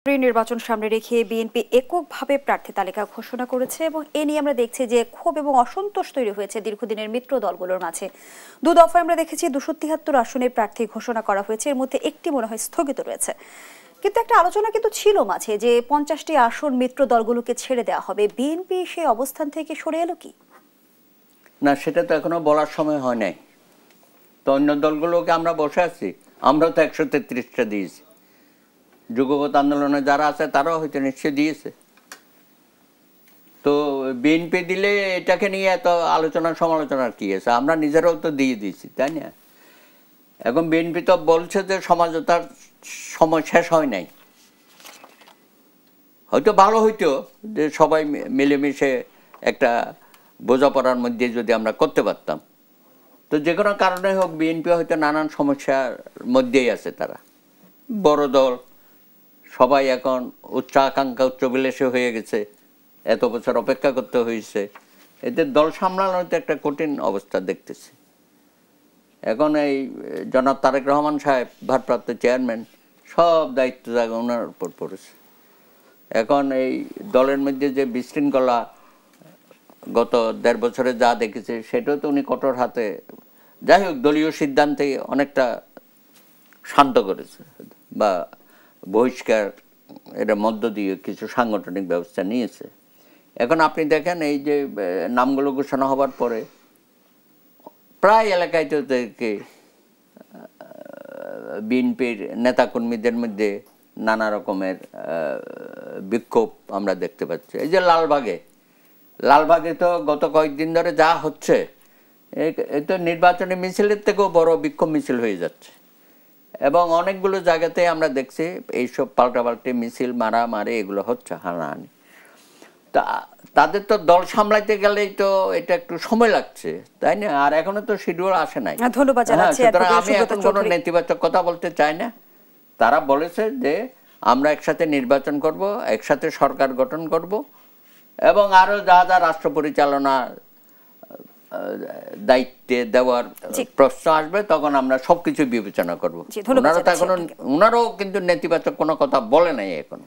নির্বাচন সামনে রেখে বিএনপি এককভাবে প্রার্থী তালিকা ঘোষণা করেছে এবং এ নিয়ে আমরা দেখছি যে ক্ষোভ এবং অসন্তোষ তৈরি হয়েছে দীর্ঘদিনের মিত্র দলগুলোর মাঝে। দু দফায় আমরা দেখেছি 273 আসনে প্রার্থী ঘোষণা করা হয়েছে, এর মধ্যে একটি মনে হয় স্থগিত রয়েছে। কিন্তু একটা আলোচনা কিন্তু ছিল মাঝে যে 50টি আসন মিত্র দলগুলোকে ছেড়ে দেওয়া হবে। বিএনপি সেই অবস্থান থেকে সরে এলো কি না, সেটা তো এখনো বলার সময় হয় নাই। তো অন্য দলগুলোকে আমরা বসে আছি, আমরা তো 133টা দিয়েছি। যুগপৎ আন্দোলনে যারা আছে তারাও হয়তো নিশ্চয় দিয়েছে। তো বিএনপি দিলে এটাকে নিয়ে এত আলোচনা সমালোচনার কি আছে? আমরা নিজেরাও তো দিয়ে দিয়েছি, তাই না? এখন বিএনপি তো বলছে যে সমঝোতার সময় শেষ হয় নাই। হয়তো ভালো হইতো যে সবাই মিলেমিশে একটা বোঝাপড়ার মধ্যে যদি আমরা করতে পারতাম। তো যে কোনো কারণে হোক বিএনপি হয়তো নানান সমস্যার মধ্যেই আছে। তারা বড় দল, সবাই এখন উচ্চাকাঙ্ক্ষা উচ্চবিলাসী হয়ে গেছে, এত বছর অপেক্ষা করতে হয়েছে, এদের দল সামলানোর তো একটা কঠিন অবস্থা দেখতেছি। এখন এই জনাব তারেক রহমান সাহেব ভারপ্রাপ্ত চেয়ারম্যান, সব দায়িত্ব জায়গা ওনার উপর পড়েছে। এখন এই দলের মধ্যে যে বিশৃঙ্খলা গত 1.5 বছরে যা দেখেছে সেটাও তো উনি কঠোর হাতে, যাই হোক দলীয় সিদ্ধান্তে অনেকটা শান্ত করেছে বা বহিষ্কার এর মধ্য দিয়ে কিছু সাংগঠনিক ব্যবস্থা নিয়েছে। এখন আপনি দেখেন এই যে নামগুলো ঘোষণা হবার পরে প্রায় এলাকায় তো বিএনপির নেতাকর্মীদের মধ্যে নানা রকমের বিক্ষোভ আমরা দেখতে পাচ্ছি। এই যে লালবাগে তো গত কয়েকদিন ধরে যা হচ্ছে, এই তো নির্বাচনী মিছিলের থেকেও বড় বিক্ষোভ মিছিল হয়ে যাচ্ছে। এবং অনেকগুলো জায়গাতে আমরা দেখছি এইসব পাল্টাপাল্টি মিছিল, মারামারি এগুলো হচ্ছে, হানাহানি। তা তাদের তো দল সামলাইতে গেলেই তো এটা একটু সময় লাগছে, তাই না? আর এখনো তো শিডিউল আসে নাই। ধন্যবাদ জানাচ্ছি। আমি এখন কোনো নেতিবাচক কথা বলতে চাই না। তারা বলেছে যে আমরা একসাথে নির্বাচন করব, একসাথে সরকার গঠন করব এবং আরো যা যা রাষ্ট্র পরিচালনা দায়িত্বে দেওয়ার প্রশ্ন আসবে তখন আমরা সবকিছু বিবেচনা করবো। ওনারাও কিন্তু নেতিবাচক কোনো কথা বলে নাই এখন।